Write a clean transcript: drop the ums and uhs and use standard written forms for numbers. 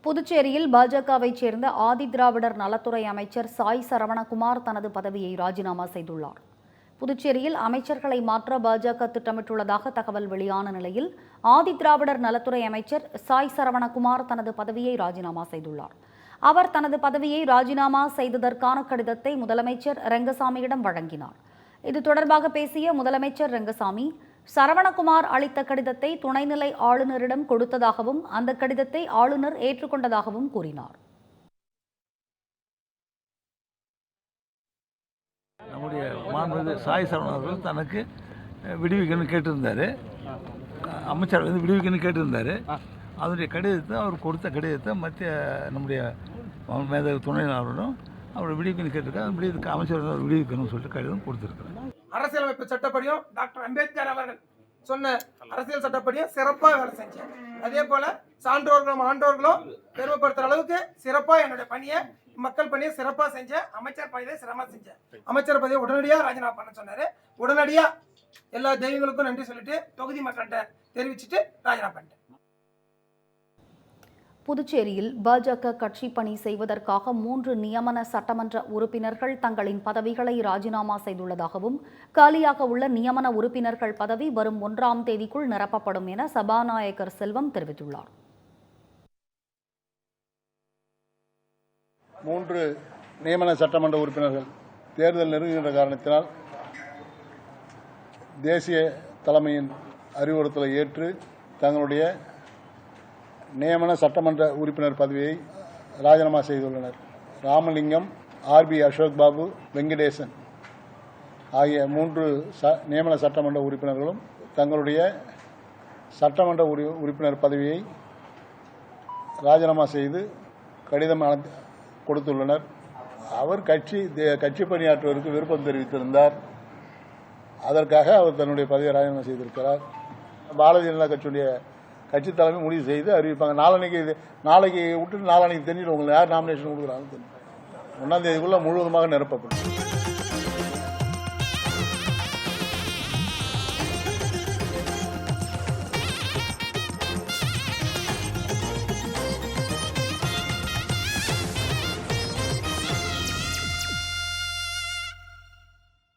புதுச்சேரியில் பாஜகவைச் சேர்ந்த ஆதிதிராவிடர் நலத்துறை அமைச்சர் சாய் சரவணகுமார் தனது பதவியை ராஜினாமா செய்துள்ளார். புதுச்சேரியில் அமைச்சர்களை மாற்ற பாஜக திட்டமிட்டுள்ளதாக தகவல் வெளியான நிலையில் ஆதிதிராவிடர் நலத்துறை அமைச்சர் சாய் சரவணகுமார் தனது பதவியை ராஜினாமா செய்துள்ளார். அவர் தனது பதவியை ராஜினாமா செய்ததற்கான கடிதத்தை முதலமைச்சர் ரெங்கசாமியிடம் வழங்கினார். இது தொடர்பாக பேசிய முதலமைச்சர் ரெங்கசாமி, சரவணகுமார் அளித்த கடிதத்தை துணைநிலை ஆளுநரிடம் கொடுத்ததாகவும் அந்த கடிதத்தை ஆளுநர் ஏற்றுக்கொண்டதாகவும் கூறினார். நம்முடைய மாண்புமிகு சாய் சரவணன் அவர்கள் தனக்கு விடுவிக்கணும்னு கேட்டிருந்தார். அமைச்சர் விடுவிக்கணும்னு கேட்டிருந்தார். அதனுடைய கடிதத்தை அவர் கொடுத்த கடிதத்தை மத்திய நம்முடைய மேதகு துணைநிலை ஆளுநரும் அவர் விடுவிக்கணும்னு கேட்டிருக்காரு. விடுவிக்க அமைச்சர் விடுவிக்கணும்னு சொல்லிட்டு கடிதம் கொடுத்துருக்காரு. அரசியலமைப்பு சட்டப்படியும் டாக்டர் அம்பேத்கர் அவர்கள் சொன்ன அரசியல் சட்டப்படியும் சிறப்பாக வேலை செஞ்சேன். அதே போல சான்றோர்களும் ஆண்டோர்களும் பெருமைப்படுத்துற அளவுக்கு சிறப்பாக என்னுடைய பணியை மக்கள் பணியை சிறப்பாக செஞ்சேன். அமைச்சர் பதவியை சிரமமா செஞ்சேன். அமைச்சர் பதவியை உடனடியாக ராஜினாமா பண்ண சொன்னாரு. உடனடியாக எல்லா தெய்வங்களுக்கும் நன்றி சொல்லிட்டு தொகுதி மக்கள்கிட்ட தெரிவிச்சுட்டு ராஜினாமா பண்ணிட்டேன். புதுச்சேரியில் பாஜக கட்சி பணி செய்வதற்காக 3 நியமன சட்டமன்ற உறுப்பினர்கள் தங்களின் பதவிகளை ராஜினாமா செய்துள்ளதாகவும் காலியாக உள்ள நியமன உறுப்பினர்கள் பதவி வரும் 1ஆம் தேதிக்குள் நிரப்பப்படும் என சபாநாயகர் செல்வம் தெரிவித்துள்ளார். 3 நியமன சட்டமன்ற உறுப்பினர்கள் தேர்தல் நெருங்குகின்ற காரணத்தினால் தேசிய தலைமையின் அறிவுறுத்தலை ஏற்று தங்களுடைய நியமன சட்டமன்ற உறுப்பினர் பதவியை ராஜினாமா செய்துள்ளனர். ராமலிங்கம், RB அசோக் பாபு, வெங்கடேசன் ஆகிய 3 நியமன சட்டமன்ற உறுப்பினர்களும் தங்களுடைய சட்டமன்ற உறுப்பினர் பதவியை ராஜினாமா செய்து கடிதம் கொடுத்துள்ளனர். அவர் கட்சி பணியாற்றுவதற்கு விருப்பம் தெரிவித்திருந்தார். அதற்காக அவர் தன்னுடைய பதவியை ராஜினாமா செய்திருக்கிறார். பாரதிய ஜனதா கட்சியுடைய கட்சி தலைமை முடிவு செய்து அறிவிப்பாங்க. நாளைக்கு விட்டு நாளானைக்கு தெரிஞ்சிடும் உங்களுக்கு யார் நாமினேஷன் கொடுக்குறாங்க. 1ஆம் தேதிக்குள்ள முழுவதுமாக நிரப்பப்படும்.